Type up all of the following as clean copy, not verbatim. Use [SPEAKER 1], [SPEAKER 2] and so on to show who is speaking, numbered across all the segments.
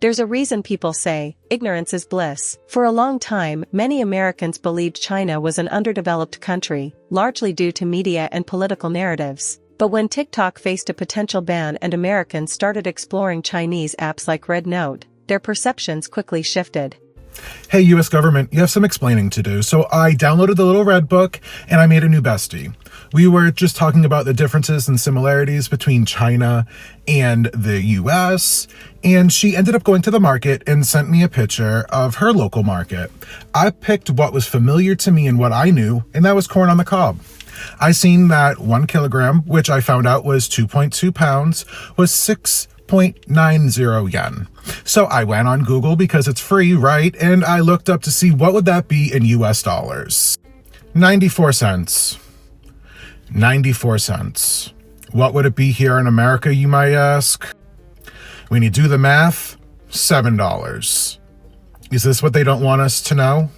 [SPEAKER 1] There's a reason people say, ignorance is bliss. For a long time, many Americans believed China was an underdeveloped country, largely due to media and political narratives. But when TikTok faced a potential ban and Americans started exploring Chinese apps like Rednote, their perceptions quickly shifted.
[SPEAKER 2] Hey, US government, you have some explaining to do. So I downloaded the little red book and I made a new bestie. We were just talking about the differences and similarities between China and the US, and she ended up going to the market and sent me a picture of her local market. I picked what was familiar to me and what I knew, and that was corn on the cob. I seen that 1 kilogram, which I found out was 2.2 pounds, was 6.90 yen. So I went on Google because it's free, right? And I looked up to see what would that be in US dollars. 94 cents. 94 cents. What would it be here in America, you might ask? When you do the math, $7. Is this what they don't want us to know?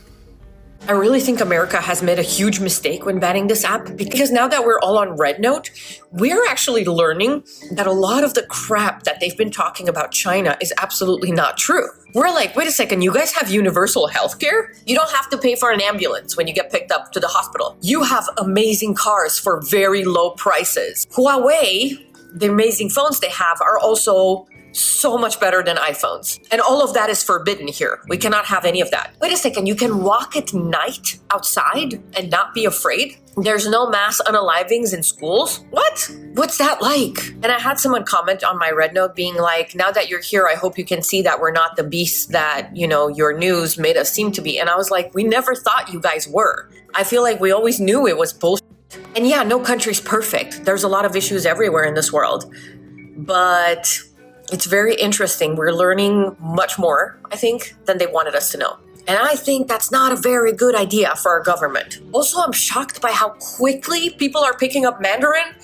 [SPEAKER 3] I really think America has made a huge mistake when banning this app, because now that we're all on Rednote, we're actually learning that a lot of the crap that they've been talking about China is absolutely not true. We're like, wait a second, you guys have universal healthcare? You don't have to pay for an ambulance when you get picked up to the hospital. You have amazing cars for very low prices. Huawei, the amazing phones they have are also so much better than iPhones. And all of that is forbidden here. We cannot have any of that. Wait a second, you can walk at night outside and not be afraid? There's no mass unalivings in schools? What? What's that like? And I had someone comment on my Rednote being like, now that you're here, I hope you can see that we're not the beasts that, your news made us seem to be. And I was like, we never thought you guys were. I feel like we always knew it was bullshit. And yeah, no country's perfect. There's a lot of issues everywhere in this world. But it's very interesting. We're learning much more, I think, than they wanted us to know. And I think that's not a very good idea for our government. Also, I'm shocked by how quickly people are picking up Mandarin.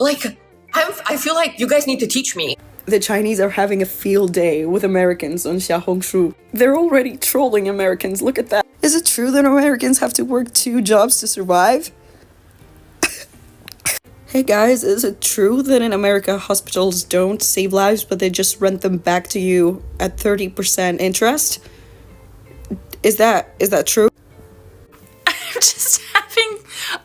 [SPEAKER 3] I feel like you guys need to teach me.
[SPEAKER 4] The Chinese are having a field day with Americans on Xiaohongshu. They're already trolling Americans. Look at that. Is it true that Americans have to work 2 jobs to survive? Hey guys, is it true that in America hospitals don't save lives, but they just rent them back to you at 30% interest? Is that true?
[SPEAKER 5] I'm just having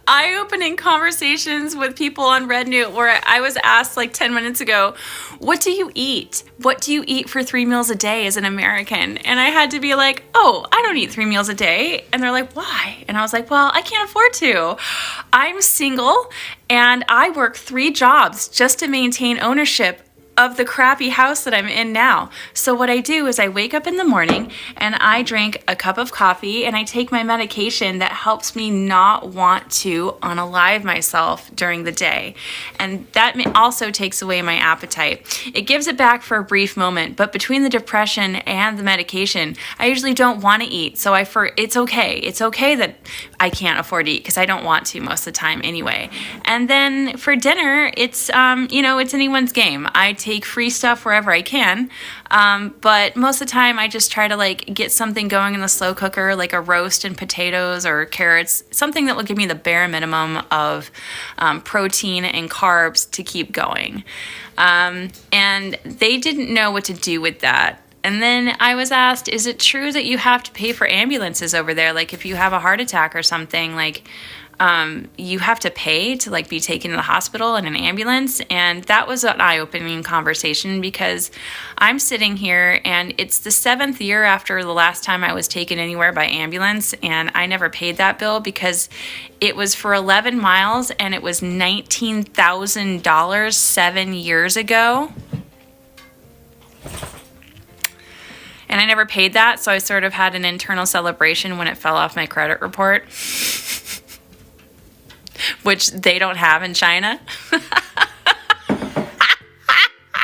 [SPEAKER 5] eye-opening conversations with people on Rednote where I was asked 10 minutes ago, what do you eat? What do you eat for 3 meals a day as an American? And I had to be like, oh, I don't eat 3 meals a day. And they're like, why? And I was like, well, I can't afford to. I'm single and I work 3 jobs just to maintain ownership of the crappy house that I'm in now. So what I do is I wake up in the morning and I drink a cup of coffee and I take my medication that helps me not want to unalive myself during the day. And that also takes away my appetite. It gives it back for a brief moment, but between the depression and the medication, I usually don't want to eat. So it's okay. It's okay that I can't afford to eat because I don't want to most of the time anyway. And then for dinner, it's anyone's game. I take free stuff wherever I can, but most of the time I just try to get something going in the slow cooker, like a roast and potatoes or carrots, something that will give me the bare minimum of protein and carbs to keep going. And they didn't know what to do with that. And then I was asked, is it true that you have to pay for ambulances over there? Like if you have a heart attack or something, you have to pay to be taken to the hospital in an ambulance. And that was an eye-opening conversation because I'm sitting here and it's the 7th year after the last time I was taken anywhere by ambulance, and I never paid that bill because it was for 11 miles and it was $19,000 7 years ago. And I never paid that, so I sort of had an internal celebration when it fell off my credit report. Which they don't have in China.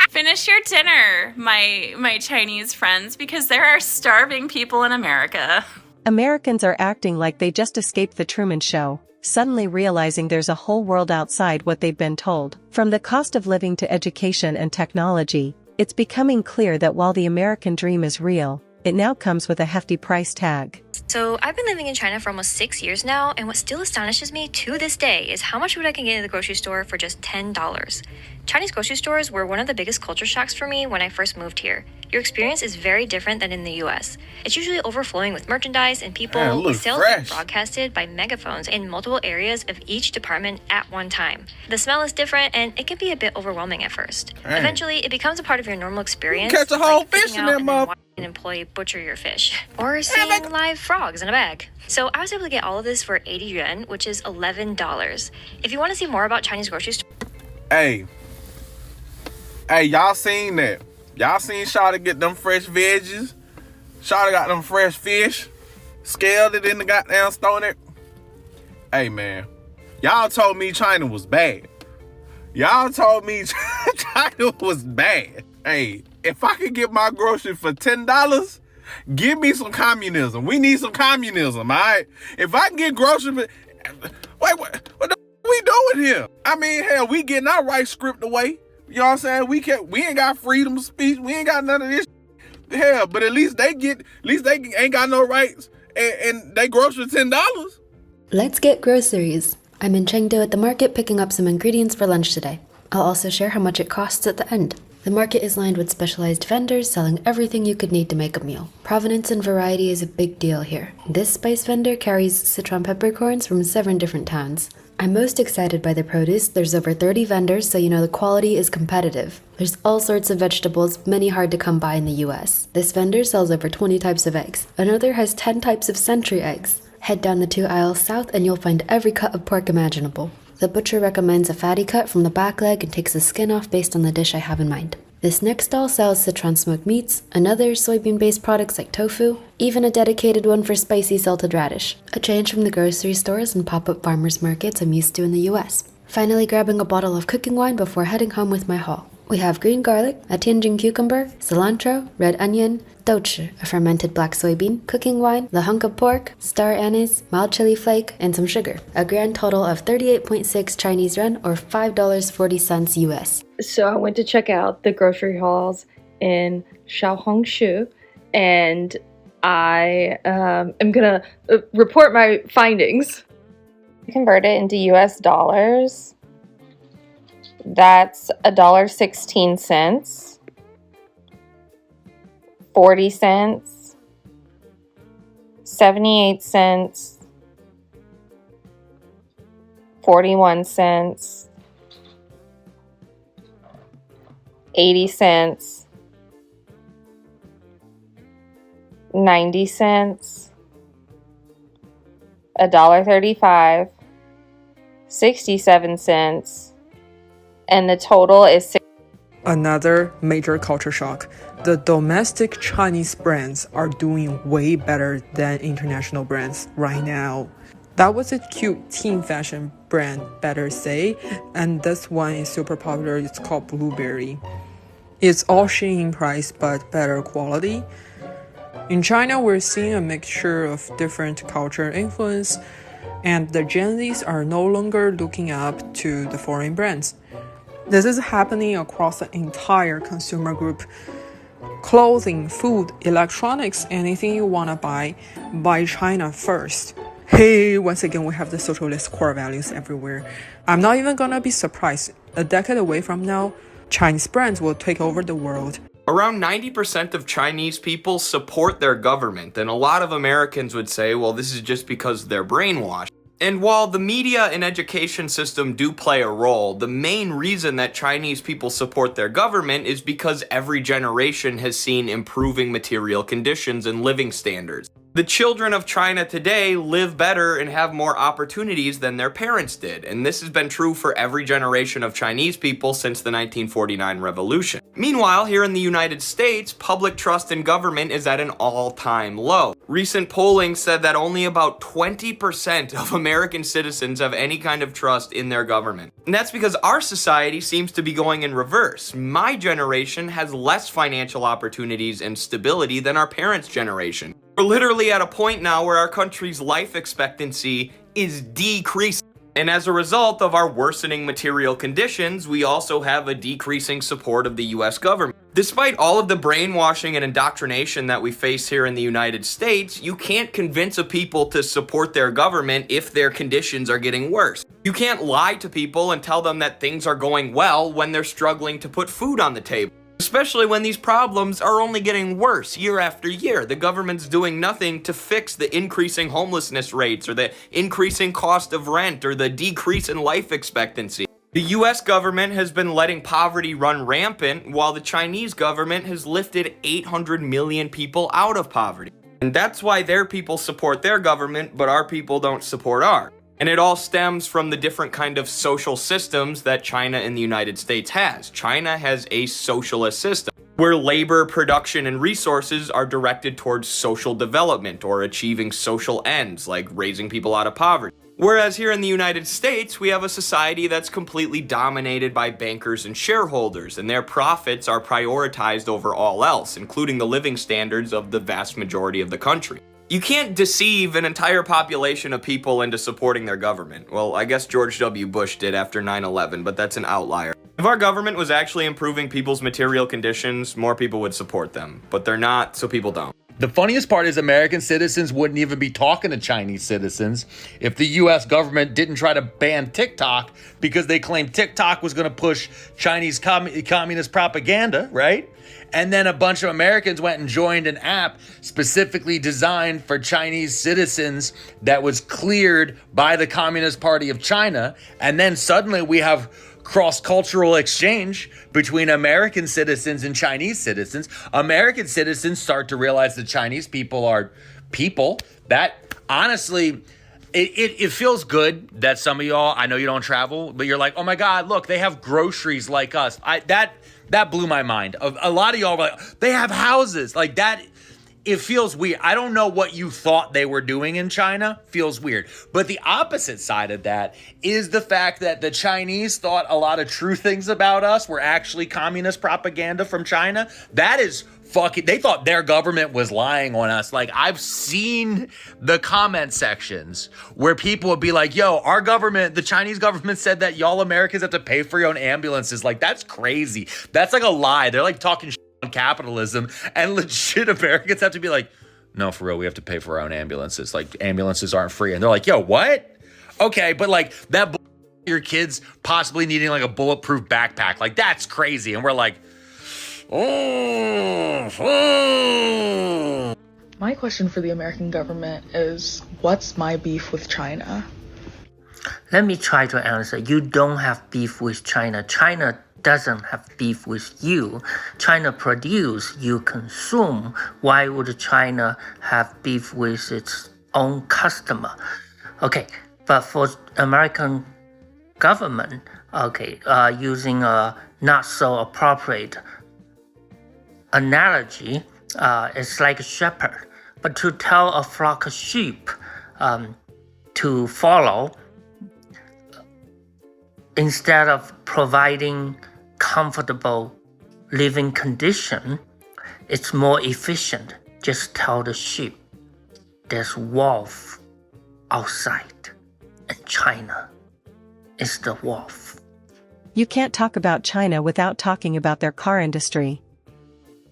[SPEAKER 5] Finish your dinner, my Chinese friends, because there are starving people in America.
[SPEAKER 1] Americans are acting like they just escaped the Truman Show, suddenly realizing there's a whole world outside what they've been told. From the cost of living to education and technology, it's becoming clear that while the American dream is real, it now comes with a hefty price tag.
[SPEAKER 6] So I've been living in China for almost 6 years now, and what still astonishes me to this day is how much food I can get in the grocery store for just $10. Chinese grocery stores were one of the biggest culture shocks for me when I first moved here. Your experience is very different than in the US. It's usually overflowing with merchandise and people, with sales being broadcasted by megaphones in multiple areas of each department at one time. The smell is different and it can be a bit overwhelming at first. Eventually, it becomes a part of your normal experience.
[SPEAKER 7] Catch a whole fish in them up.
[SPEAKER 6] An employee butcher your fish, or seeing live frogs in a bag. So I was able to get all of this for 80 yuan, which is $11. If you want to see more about Chinese grocery stores,
[SPEAKER 7] Hey, y'all seen that? Y'all seen Shawty get them fresh veggies? Shawty got them fresh fish, scaled it in the goddamn stone it. Hey man, y'all told me China was bad. Y'all told me China was bad. Hey, if I could get my groceries for $10, give me some communism. We need some communism, all right? If I can get groceries for... Wait, what the we doing here? I mean, hell, we getting our rights stripped away. You know what I'm saying? We ain't got freedom of speech. We ain't got none of this. Hell, but at least they ain't got no rights, and they groceries $10.
[SPEAKER 8] Let's get groceries. I'm in Chengdu at the market picking up some ingredients for lunch today. I'll also share how much it costs at the end. The market is lined with specialized vendors selling everything you could need to make a meal. Provenance and variety is a big deal here. This spice vendor carries Sichuan peppercorns from 7 different towns. I'm most excited by the produce. There's over 30 vendors, so you know the quality is competitive. There's all sorts of vegetables, many hard to come by in the US. This vendor sells over 20 types of eggs. Another has 10 types of century eggs. Head down the 2 aisles south and you'll find every cut of pork imaginable. The butcher recommends a fatty cut from the back leg and takes the skin off based on the dish I have in mind. This next stall sells Sichuan smoked meats, another soybean-based products like tofu, even a dedicated one for spicy salted radish, a change from the grocery stores and pop-up farmers markets I'm used to in the US. Finally grabbing a bottle of cooking wine before heading home with my haul. We have green garlic, a Tianjin cucumber, cilantro, red onion, douchi, a fermented black soybean, cooking wine, the hunk of pork, star anise, mild chili flake, and some sugar. A grand total of 38.6 Chinese yuan or $5.40 US.
[SPEAKER 9] So I went to check out the grocery hauls in Shaohongshu, and I am gonna report my findings.
[SPEAKER 10] Convert it into US dollars. That's $1.16, 40 cents, 78 cents, 41 cents, 80 cents, 90 cents, $1.35, 67 cents, and the total is
[SPEAKER 11] Another major culture shock. The domestic Chinese brands are doing way better than international brands right now. That was a cute teen fashion brand, better say, and this one is super popular. It's called Blueberry. It's all Shein price but better quality. In China, we're seeing a mixture of different culture influence, and the Gen Zs are no longer looking up to the foreign brands. This is happening across the entire consumer group. Clothing, food, electronics, anything you want to buy China first. Hey, once again, we have the socialist core values everywhere. I'm not even gonna be surprised. A decade away from now, Chinese brands will take over the world.
[SPEAKER 12] Around 90% of Chinese people support their government, and a lot of Americans would say, well, this is just because they're brainwashed. And while the media and education system do play a role, the main reason that Chinese people support their government is because every generation has seen improving material conditions and living standards. The children of China today live better and have more opportunities than their parents did, and this has been true for every generation of Chinese people since the 1949 revolution. Meanwhile, here in the United States, public trust in government is at an all-time low. Recent polling said that only about 20% of American citizens have any kind of trust in their government. And that's because our society seems to be going in reverse. My generation has less financial opportunities and stability than our parents' generation. We're literally at a point now where our country's life expectancy is decreasing. And as a result of our worsening material conditions, we also have a decreasing support of the US government. Despite all of the brainwashing and indoctrination that we face here in the United States, you can't convince a people to support their government if their conditions are getting worse. You can't lie to people and tell them that things are going well when they're struggling to put food on the table. Especially when these problems are only getting worse year after year. The government's doing nothing to fix the increasing homelessness rates or the increasing cost of rent or the decrease in life expectancy. The US government has been letting poverty run rampant while the Chinese government has lifted 800 million people out of poverty. And that's why their people support their government, but our people don't support ours. And it all stems from the different kind of social systems that China and the United States has. China has a socialist system where labor, production, and resources are directed towards social development or achieving social ends like raising people out of poverty. Whereas here in the United States, we have a society that's completely dominated by bankers and shareholders, and their profits are prioritized over all else, including the living standards of the vast majority of the country. You can't deceive an entire population of people into supporting their government. Well, I guess George W. Bush did after 9/11, but that's an outlier. If our government was actually improving people's material conditions, more people would support them. But they're not, so people don't.
[SPEAKER 13] The funniest part is American citizens wouldn't even be talking to Chinese citizens if the U.S. government didn't try to ban TikTok because they claimed TikTok was going to push Chinese communist propaganda, right? And then a bunch of Americans went and joined an app specifically designed for Chinese citizens that was cleared by the Communist Party of China. And then suddenly we have cross-cultural exchange between American citizens and Chinese citizens. American citizens start to realize that Chinese people are people. That honestly, it feels good that some of y'all, I know you don't travel, but you're like, oh my God, look, they have groceries like us. That blew my mind. A lot of y'all were like, they have houses like that. It feels weird. I don't know what you thought they were doing in China. Feels weird. But the opposite side of that is the fact that the Chinese thought a lot of true things about us were actually communist propaganda from China. That is fucking, they thought their government was lying on us. Like, I've seen the comment sections where people would be like, yo, our government, the Chinese government said that y'all Americans have to pay for your own ambulances. Like, that's crazy. That's like a lie. They're like talking shit on capitalism, and legit Americans have to be like, no, for real, we have to pay for our own ambulances. Like, ambulances aren't free. And they're like, yo, what? Okay, but like that your kids possibly needing like a bulletproof backpack. Like, that's crazy. And we're like,
[SPEAKER 14] My question for the American government is, what's my beef with China?
[SPEAKER 15] Let me try to answer. You don't have beef with China. China doesn't have beef with you. China produce, you consume. Why would China have beef with its own customer? Okay, but for American government, using a not so appropriate analogy, it's like a shepherd. But to tell a flock of sheep to follow, instead of providing comfortable living condition, it's more efficient. Just tell the sheep there's wolf outside, and China is the wolf.
[SPEAKER 1] You can't talk about China without talking about their car industry.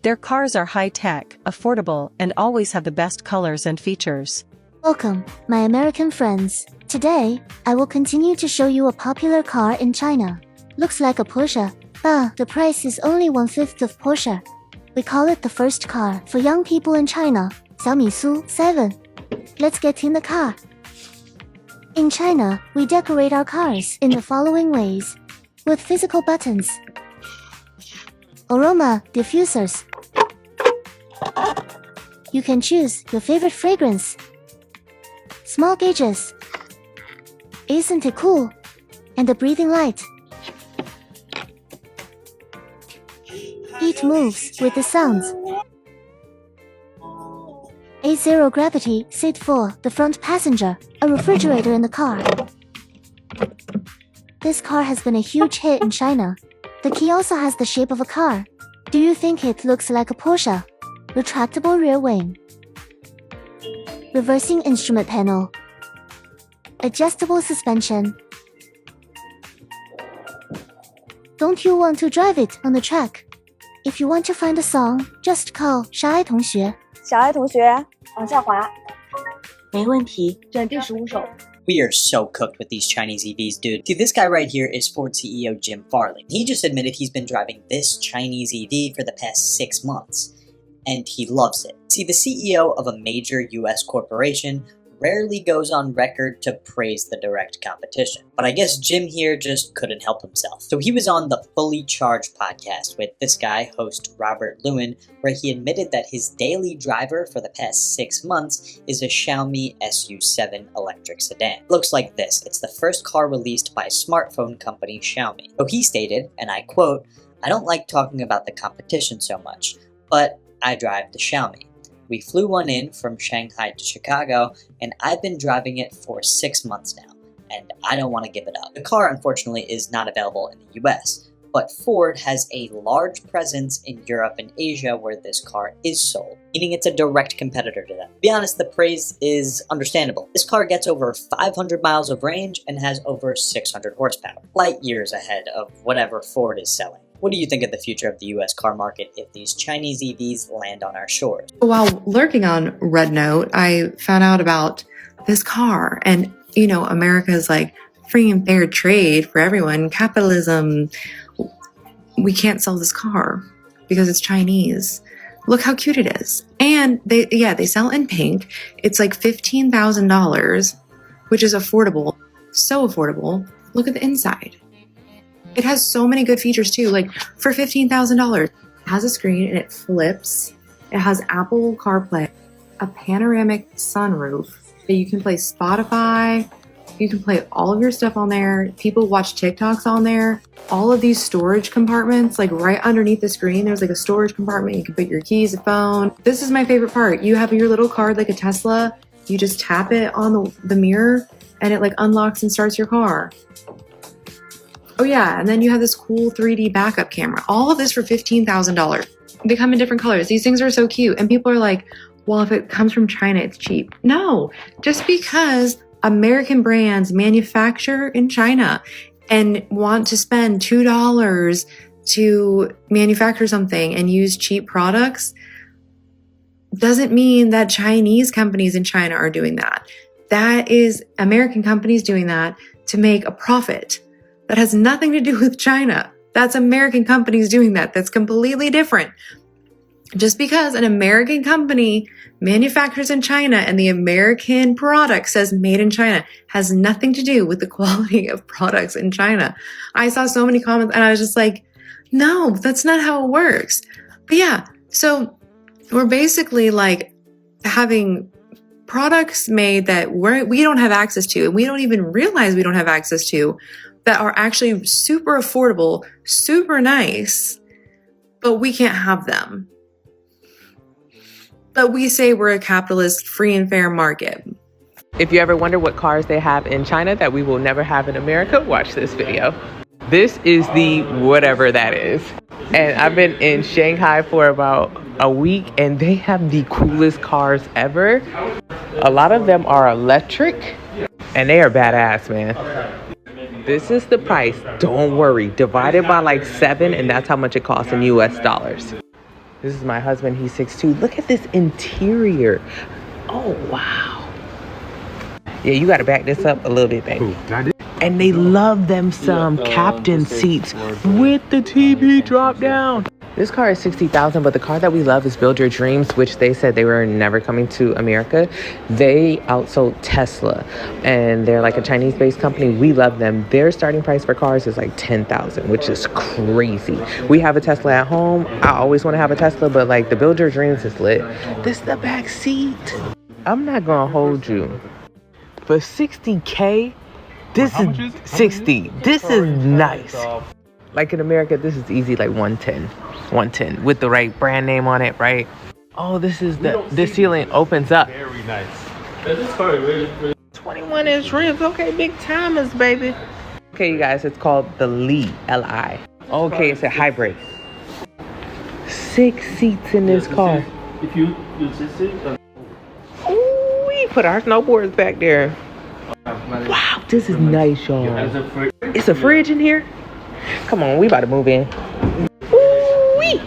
[SPEAKER 1] Their cars are high-tech, affordable, and always have the best colors and features.
[SPEAKER 16] Welcome, my American friends. Today, I will continue to show you a popular car in China. Looks like a Porsche, but the price is only 1/5 of Porsche. We call it the first car for young people in China, Xiaomi Su 7. Let's get in the car. In China, we decorate our cars in the following ways. With physical buttons, aroma diffusers. You can choose your favorite fragrance. Small gauges. Isn't it cool? And a breathing light. It moves with the sounds. A zero gravity seat for the front passenger, a refrigerator in the car. This car has been a huge hit in China. The key also has the shape of a car. Do you think it looks like a Porsche? Retractable rear wing. Reversing instrument panel. Adjustable suspension. Don't you want to drive it on the track? If you want to find a song, just call 小爱同学。
[SPEAKER 17] 小爱同学往下滑，
[SPEAKER 18] 没问题。
[SPEAKER 17] 选第15首。
[SPEAKER 18] We are so cooked with these Chinese EVs, dude. See, this guy right here is Ford CEO Jim Farley. He just admitted he's been driving this Chinese EV for the past 6 months, and he loves it. See, the CEO of a major US corporation rarely goes on record to praise the direct competition. But I guess Jim here just couldn't help himself. So he was on the Fully Charged podcast with this guy, host Robert Lewin, where he admitted that his daily driver for the past 6 months is a Xiaomi SU7 electric sedan. It looks like this. It's the first car released by smartphone company Xiaomi. So he stated, and I quote, "I don't like talking about the competition so much, but I drive the Xiaomi. We flew one in from Shanghai to Chicago, and I've been driving it for 6 months now, and I don't want to give it up." The car, unfortunately, is not available in the US, but Ford has a large presence in Europe and Asia where this car is sold, meaning it's a direct competitor to them. To be honest, the praise is understandable. This car gets over 500 miles of range and has over 600 horsepower, light years ahead of whatever Ford is selling. What do you think of the future of the US car market if these Chinese EVs land on our shores?
[SPEAKER 19] While lurking on Rednote, I found out about this car. And, you know, America's like free and fair trade for everyone, capitalism. We can't sell this car because it's Chinese. Look how cute it is. And they sell in pink. It's like $15,000, which is affordable. So affordable. Look at the inside. It has so many good features too. Like for $15,000, it has a screen and it flips. It has Apple CarPlay, a panoramic sunroof that you can play Spotify. You can play all of your stuff on there. People watch TikToks on there. All of these storage compartments, like right underneath the screen, there's like a storage compartment. You can put your keys, a phone. This is my favorite part. You have your little card like a Tesla. You just tap it on the mirror and it like unlocks and starts your car. Oh yeah, and then you have this cool 3D backup camera. All of this for $15,000. They come in different colors. These things are so cute. And people are like, well, if it comes from China, it's cheap. No, just because American brands manufacture in China and want to spend $2 to manufacture something and use cheap products doesn't mean that Chinese companies in China are doing that. That is American companies doing that to make a profit. That has nothing to do with China. That's American companies doing that. That's completely different. Just because an American company manufactures in China and the American product says made in China has nothing to do with the quality of products in China. I saw so many comments and I was just like, no, that's not how it works. But yeah, so we're basically like having products made that we don't have access to and we don't even realize we don't have access to, that are actually super affordable, super nice, but we can't have them. But we say we're a capitalist, free and fair market.
[SPEAKER 20] If you ever wonder what cars they have in China that we will never have in America, watch this video. This is the whatever that is. And I've been in Shanghai for about a week and they have the coolest cars ever. A lot of them are electric and they are badass, man. This is the price, don't worry, divided by like 7 and that's how much it costs in US dollars. This is my husband, he's 6'2". Look at this interior. Oh, wow. Yeah, you gotta back this up a little bit, baby. And they love them some captain seats with the TV drop down. This car is $60,000, but the car that we love is Build Your Dreams, which they said they were never coming to America. They outsold Tesla, and they're like a Chinese-based company. We love them. Their starting price for cars is like $10,000, which is crazy. We have a Tesla at home. I always want to have a Tesla, but like the Build Your Dreams is lit. This is the back seat. I'm not gonna hold you. For $60K, this is 60. This is nice. Like in America, this is easy, like 110 with the right brand name on it, right? Oh, this is this ceiling opens up. Very nice. This car is really 21-inch rims. Okay, big timers, baby. Okay, you guys, it's called the Li, L-I. Okay, it's a hybrid. 6 seats in this car. If you use this seat. Ooh, we put our snowboards back there. Wow, this is nice, y'all. It's a fridge in here. Come on, we about to move in. Ooh-wee.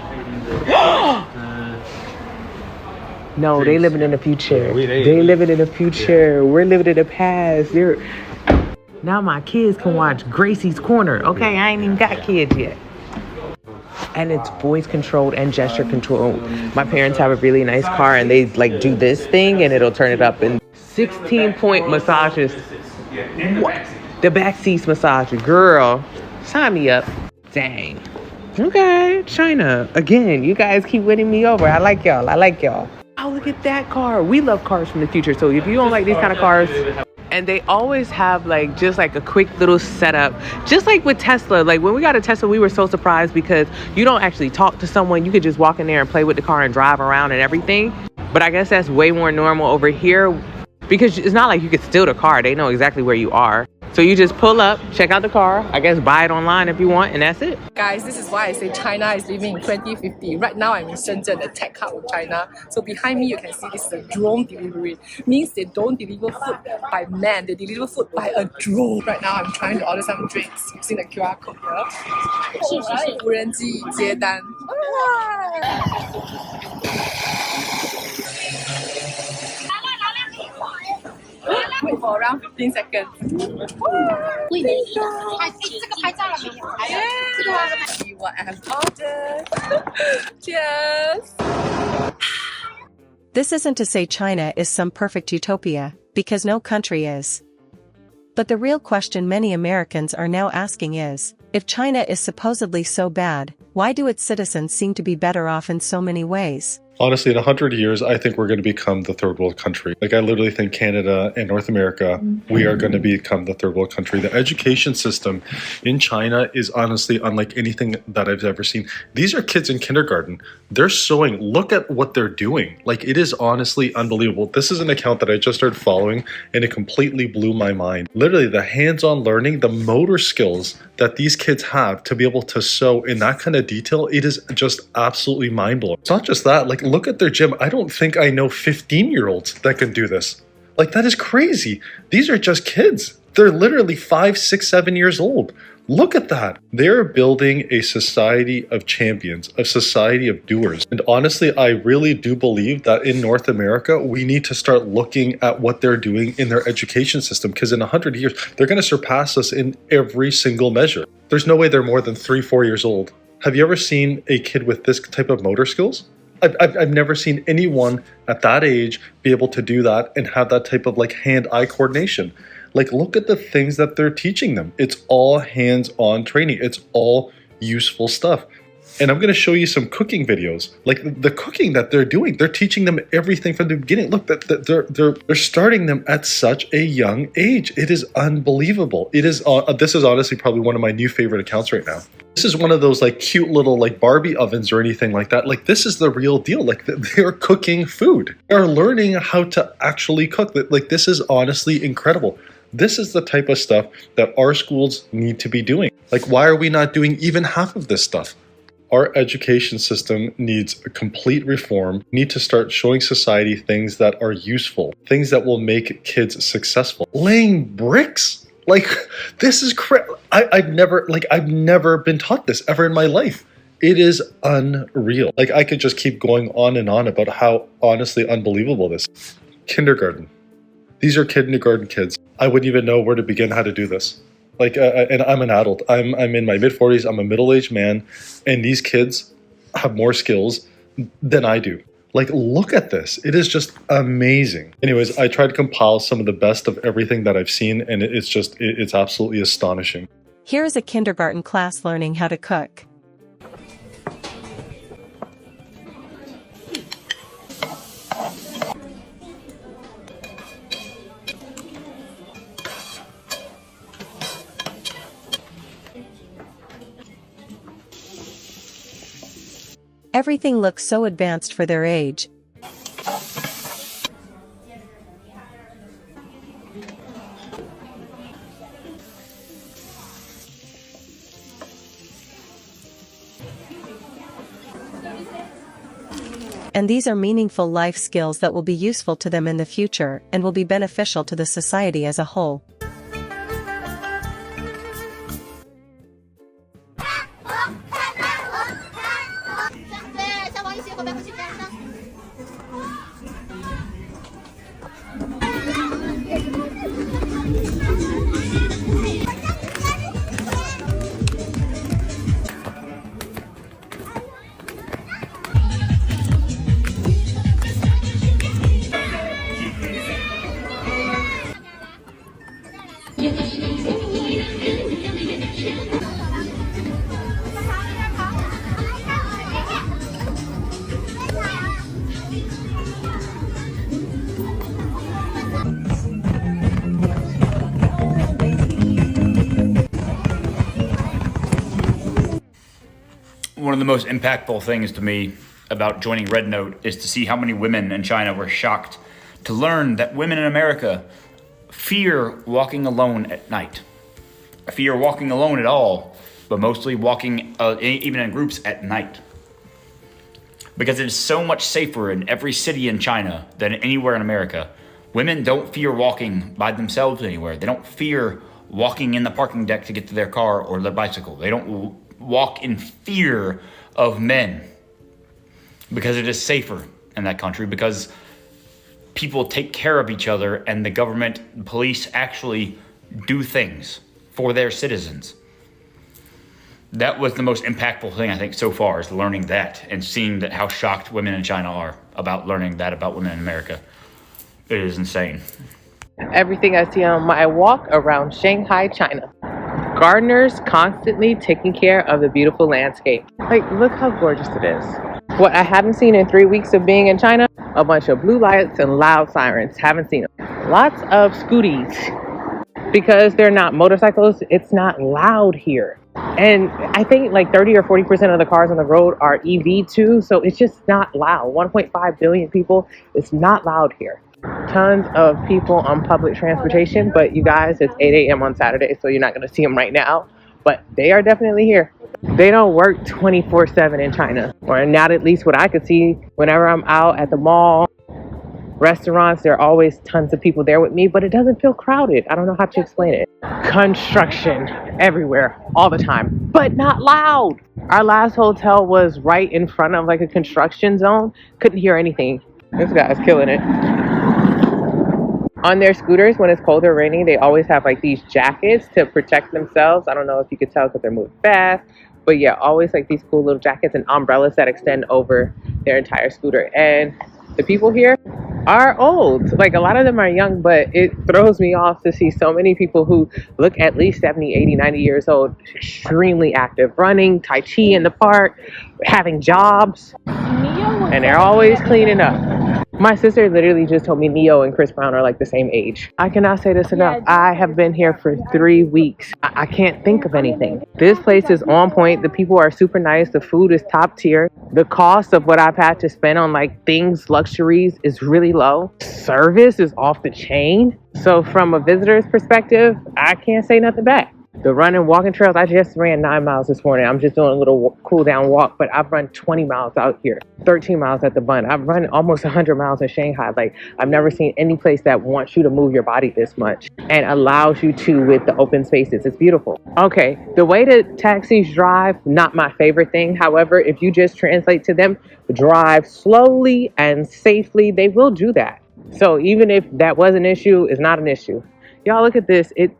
[SPEAKER 20] No, they living in the future. They living in the future. We're living in the past. Now my kids can watch Gracie's Corner. Okay, I ain't even got kids yet. And it's voice controlled and gesture controlled. My parents have a really nice car and they like do this thing and it'll turn it up and 16-point massages. What? The back seats massage. Girl, sign me up. Dang. Okay, China. Again, you guys keep winning me over. I like y'all. Oh, look at that car. We love cars from the future. So if you don't like these kind of cars, and they always have like just like a quick little setup, just like with Tesla. Like when we got a Tesla, we were so surprised because you don't actually talk to someone. You could just walk in there and play with the car and drive around and everything. But I guess that's way more normal over here because it's not like you could steal the car. They know exactly where you are. So you just pull up, check out the car, I guess buy it online if you want, and that's it.
[SPEAKER 21] Guys, this is why I say China is living in 2050. Right now I'm in Shenzhen, the tech hub of China. So behind me you can see this is a drone delivery. Means they don't deliver food by man, they deliver food by a drone. Right now I'm trying to order some drinks using the QR code here. 无人机接单。Wait for around 15 seconds. See what I have ordered. Cheers.
[SPEAKER 1] This isn't to say China is some perfect utopia, because no country is. But the real question many Americans are now asking is, if China is supposedly so bad, why do its citizens seem to be better off in so many ways?
[SPEAKER 22] Honestly, in 100 years, I think we're going to become the third world country. Like, I literally think Canada and North America, we are going to become the third world country. The education system in China is honestly unlike anything that I've ever seen. These are kids in kindergarten. They're sewing. Look at what they're doing. Like, it is honestly unbelievable. This is an account that I just started following, and it completely blew my mind. Literally, the hands-on learning, the motor skills that these kids have to be able to sew in that kind of detail, it is just absolutely mind-blowing. It's not just that. Like, look at their gym. I don't think I know 15-year-olds that can do this. Like, that is crazy. These are just kids. They're literally 5, 6, 7 years old. Look at that. They're building a society of champions, a society of doers. And honestly, I really do believe that in North America, we need to start looking at what they're doing in their education system, because in 100 years, they're going to surpass us in every single measure. There's no way they're more than 3, 4 years old. Have you ever seen a kid with this type of motor skills? I've never seen anyone at that age be able to do that and have that type of like hand-eye coordination. Like, look at the things that they're teaching them. It's all hands-on training. It's all useful stuff. And I'm going to show you some cooking videos. Like the cooking that they're doing, they're teaching them everything from the beginning. Look, they're starting them at such a young age. It is unbelievable. It is. This is honestly probably one of my new favorite accounts right now. This is one of those like cute little like Barbie ovens or anything like that. Like, this is the real deal. Like, they're cooking food. They're learning how to actually cook. Like, this is honestly incredible. This is the type of stuff that our schools need to be doing. Like, why are we not doing even half of this stuff? Our education system needs a complete reform. We need to start showing society things that are useful, things that will make kids successful. Laying bricks? Like, this is I've never been taught this ever in my life. It is unreal. Like, I could just keep going on and on about how honestly unbelievable this is. Kindergarten. These are kindergarten kids. I wouldn't even know where to begin how to do this. Like, and I'm an adult. I'm in my mid-40s. I'm a middle-aged man, and these kids have more skills than I do. Like, look at this. It is just amazing. Anyways, I tried to compile some of the best of everything that I've seen, and it's absolutely astonishing.
[SPEAKER 1] Here is a kindergarten class learning how to cook. Everything looks so advanced for their age. And these are meaningful life skills that will be useful to them in the future and will be beneficial to the society as a whole.
[SPEAKER 2] One of the most impactful things to me about joining Rednote is to see how many women in China were shocked to learn that women in America fear walking alone at night. Fear walking alone at all, but mostly walking even in groups at night. Because it is so much safer in every city in China than anywhere in America. Women don't fear walking by themselves anywhere. They don't fear walking in the parking deck to get to their car or their bicycle. They don't walk in fear of men because it is safer in that country, because people take care of each other and the government, the police actually do things for their citizens. That was the most impactful thing, I think, so far, is learning that and seeing that how shocked women in China are about learning that about women in America. It is insane.
[SPEAKER 20] Everything I see on my walk around Shanghai, China. Gardeners constantly taking care of the beautiful landscape. Like, look how gorgeous it is. What I haven't seen in 3 weeks of being in China, a bunch of blue lights and loud sirens. Haven't seen them. Lots of scooties. Because they're not motorcycles, it's not loud here. And I think like 30 or 40% of the cars on the road are EV too, so it's just not loud. 1.5 billion people, it's not loud here. Tons of people on public transportation, but you guys, it's 8 a.m. on Saturday, so you're not going to see them right now. But they are definitely here. They don't work 24/7 in China, or not at least what I could see whenever I'm out at the mall. Restaurants, there are always tons of people there with me, but it doesn't feel crowded. I don't know how to explain it. Construction everywhere, all the time, but not loud. Our last hotel was right in front of like a construction zone. Couldn't hear anything. This guy's killing it. On their scooters, when it's cold or rainy, they always have like these jackets to protect themselves. I don't know if you could tell because they're moving fast, but yeah, always like these cool little jackets and umbrellas that extend over their entire scooter. And the people here are old. Like, a lot of them are young, but it throws me off to see so many people who look at least 70, 80, 90 years old, extremely active, running, Tai Chi in the park, having jobs, and they're always cleaning up. My sister literally just told me Neo and Chris Brown are like the same age. I cannot say this enough. I have been here for 3 weeks. I can't think of anything. This place is on point. The people are super nice. The food is top tier. The cost of what I've had to spend on like things, luxuries, is really low. Service is off the chain. So from a visitor's perspective, I can't say nothing bad. The run and walking trails, I just ran 9 miles this morning. I'm just doing a little cool down walk, but I've run 20 miles out here, 13 miles at the Bund. I've run almost 100 miles in Shanghai. Like, I've never seen any place that wants you to move your body this much and allows you to with the open spaces. It's beautiful. Okay, the way that taxis drive, not my favorite thing. However, if you just translate to them, drive slowly and safely, they will do that. So even if that was an issue, it's not an issue. Y'all look at this. It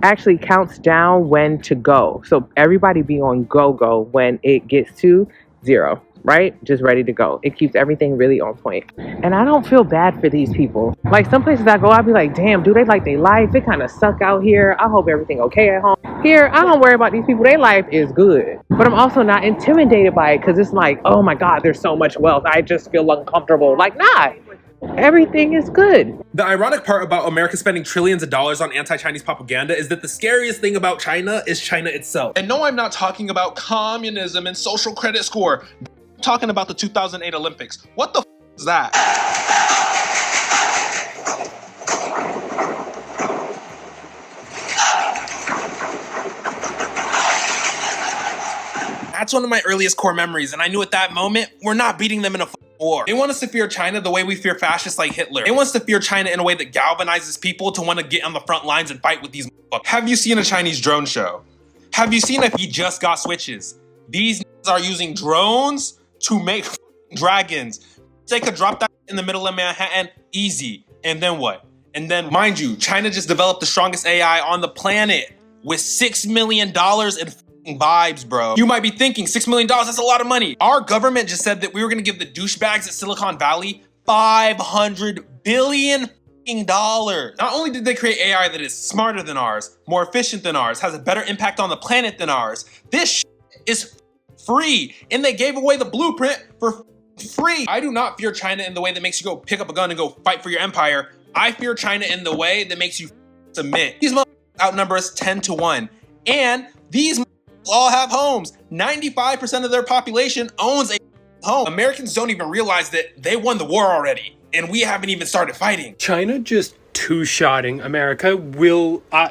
[SPEAKER 20] actually counts down when to go. So everybody be on go when it gets to 0, right? Just ready to go. It keeps everything really on point. And I don't feel bad for these people. Like, some places I go, I'll be like, damn, do they like their life? It kind of suck out here. I hope everything okay at home. Here, I don't worry about these people. Their life is good. But I'm also not intimidated by it, because it's like, oh my God, there's so much wealth. I just feel uncomfortable. Like, nah. Everything is good.
[SPEAKER 3] The ironic part about America spending trillions of dollars on anti-Chinese propaganda is that the scariest thing about China is China itself. And no, I'm not talking about communism and social credit score. I'm talking about the 2008 Olympics. What the is that? That's one of my earliest core memories, and I knew at that moment, we're not beating them in a war. They want us to fear China the way we fear fascists like Hitler. They want us to fear China in a way that galvanizes people to want to get on the front lines and fight with these motherfuckers. Have you seen a Chinese drone show? Have you seen if he just got switches? These are using drones to make dragons. They could drop that in the middle of Manhattan, easy. And then what? And then, mind you, China just developed the strongest AI on the planet with $6 million in vibes, bro. You might be thinking $6 million, that's a lot of money. Our government just said that we were gonna give the douchebags at Silicon Valley $500 billion. Not only did they create AI that is smarter than ours, more efficient than ours, has a better impact on the planet than ours, this is free, and they gave away the blueprint for free. I do not fear China in the way that makes you go pick up a gun and go fight for your empire. I fear China in the way that makes you submit. These motherfuckers outnumber us 10 to 1, and these all have homes. 95% of their population owns a home. Americans don't even realize that they won the war already, and we haven't even started fighting.
[SPEAKER 4] China just two-shotting America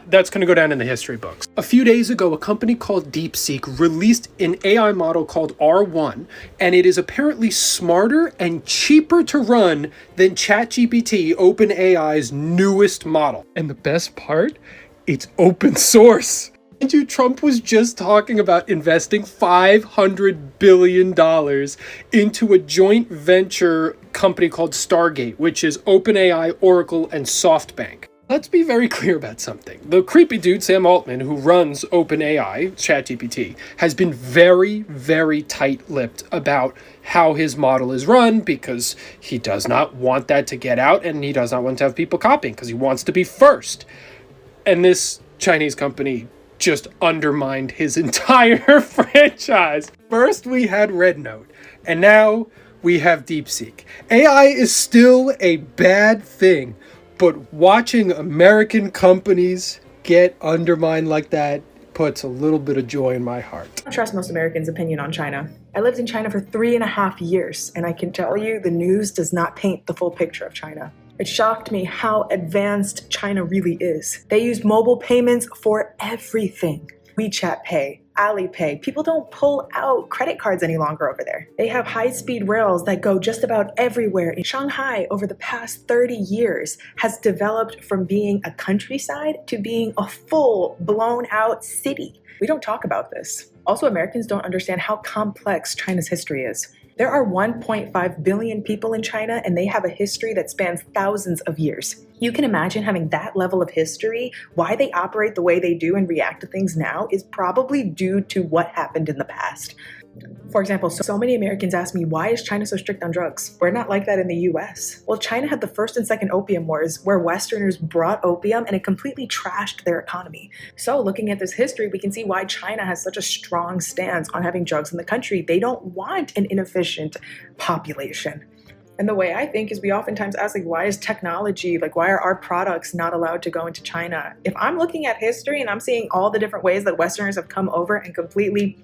[SPEAKER 4] that's going to go down in the history books. A few days ago, a company called DeepSeek released an AI model called R1, and it is apparently smarter and cheaper to run than ChatGPT, OpenAI's newest model. And the best part, it's open source. And Trump was just talking about investing $500 billion into a joint venture company called Stargate, which is OpenAI, Oracle, and SoftBank. Let's be very clear about something. The creepy dude, Sam Altman, who runs OpenAI, ChatGPT, has been very, very tight-lipped about how his model is run because he does not want that to get out and he does not want to have people copying because he wants to be first. And this Chinese company just undermined his entire franchise. First we had Rednote, and now we have DeepSeek. AI is still a bad thing, but watching American companies get undermined like that puts a little bit of joy in my heart.
[SPEAKER 5] I don't trust most Americans' opinion on China. I lived in China for 3.5 years, and I can tell you the news does not paint the full picture of China. It shocked me how advanced China really is. They use mobile payments for everything. WeChat Pay, Alipay. People don't pull out credit cards any longer over there. They have high-speed rails that go just about everywhere. In Shanghai, over the past 30 years, has developed from being a countryside to being a full, blown-out city. We don't talk about this. Also, Americans don't understand how complex China's history is. There are 1.5 billion people in China, and they have a history that spans thousands of years. You can imagine having that level of history. Why they operate the way they do and react to things now is probably due to what happened in the past. For example, so many Americans ask me, why is China so strict on drugs? We're not like that in the US. Well, China had the first and second opium wars where Westerners brought opium and it completely trashed their economy. So looking at this history, we can see why China has such a strong stance on having drugs in the country. They don't want an inefficient population. And the way I think is we oftentimes ask, why is technology, why are our products not allowed to go into China? If I'm looking at history and I'm seeing all the different ways that Westerners have come over and completely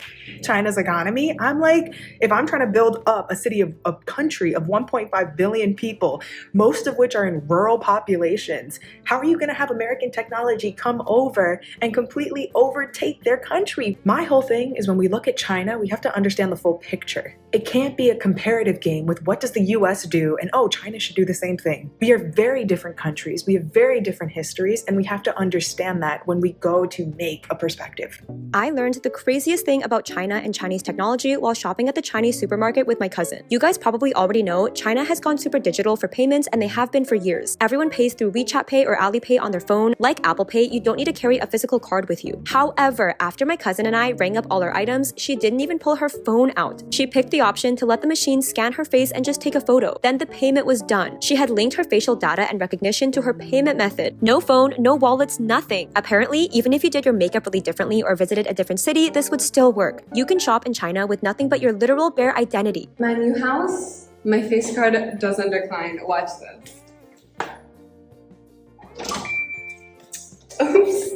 [SPEAKER 5] China's economy, I'm like, if I'm trying to build up a city a country of 1.5 billion people, most of which are in rural populations, how are you going to have American technology come over and completely overtake their country? My whole thing is when we look at China, we have to understand the full picture. It can't be a comparative game with what does the US do and China should do the same thing. We are very different countries. We have very different histories, and we have to understand that when we go to make a perspective.
[SPEAKER 23] I learned the craziest thing about China and Chinese technology while shopping at the Chinese supermarket with my cousin. You guys probably already know China has gone super digital for payments, and they have been for years. Everyone pays through WeChat Pay or Alipay on their phone. Like Apple Pay, you don't need to carry a physical card with you. However, after my cousin and I rang up all our items, she didn't even pull her phone out. She picked the option to let the machine scan her face and just take a photo. Then the payment was done. She had linked her facial data and recognition to her payment method. No phone, no wallets, nothing. Apparently, even if you did your makeup really differently or visited a different city, this would still work. You can shop in China with nothing but your literal bare identity.
[SPEAKER 24] My new house, my face card doesn't decline. Watch this. Oops.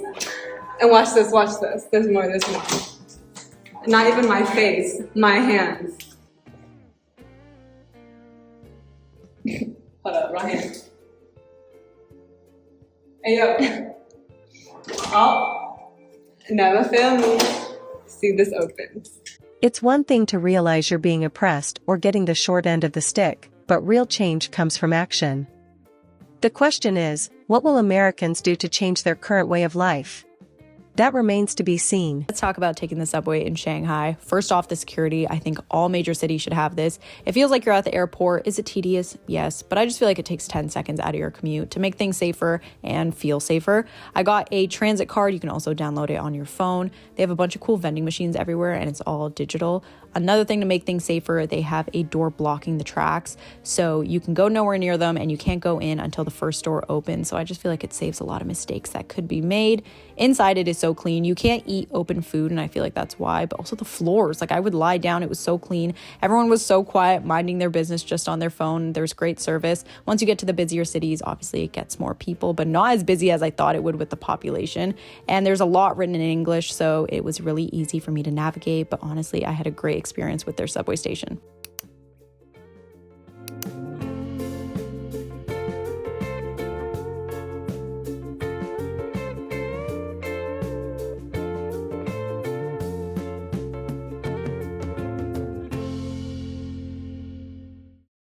[SPEAKER 24] And watch this, watch this. There's more, there's more. Not even my face, my hands. Hold up, wrong hand. Hey, yo. Oh, never fail me. See, this opens.
[SPEAKER 1] It's one thing to realize you're being oppressed or getting the short end of the stick, but real change comes from action. The question is, what will Americans do to change their current way of life? That remains to be seen.
[SPEAKER 25] Let's talk about taking the subway in Shanghai. First off, the security. I think all major cities should have this. It feels like you're at the airport. Is it tedious? Yes, but I just feel like it takes 10 seconds out of your commute to make things safer and feel safer. I got a transit card. You can also download it on your phone. They have a bunch of cool vending machines everywhere, and it's all digital. Another thing to make things safer, they have a door blocking the tracks, so you can go nowhere near them and you can't go in until the first door opens. So I just feel like it saves a lot of mistakes that could be made. Inside, it is so so clean. You can't eat open food, and I feel like that's why, but also the floors. Like I would lie down, it was so clean. Everyone was so quiet, minding their business just on their phone. There's great service. Once you get to the busier cities, obviously it gets more people, but not as busy as I thought it would with the population. And there's a lot written in English, so it was really easy for me to navigate. But honestly, I had a great experience with their subway station.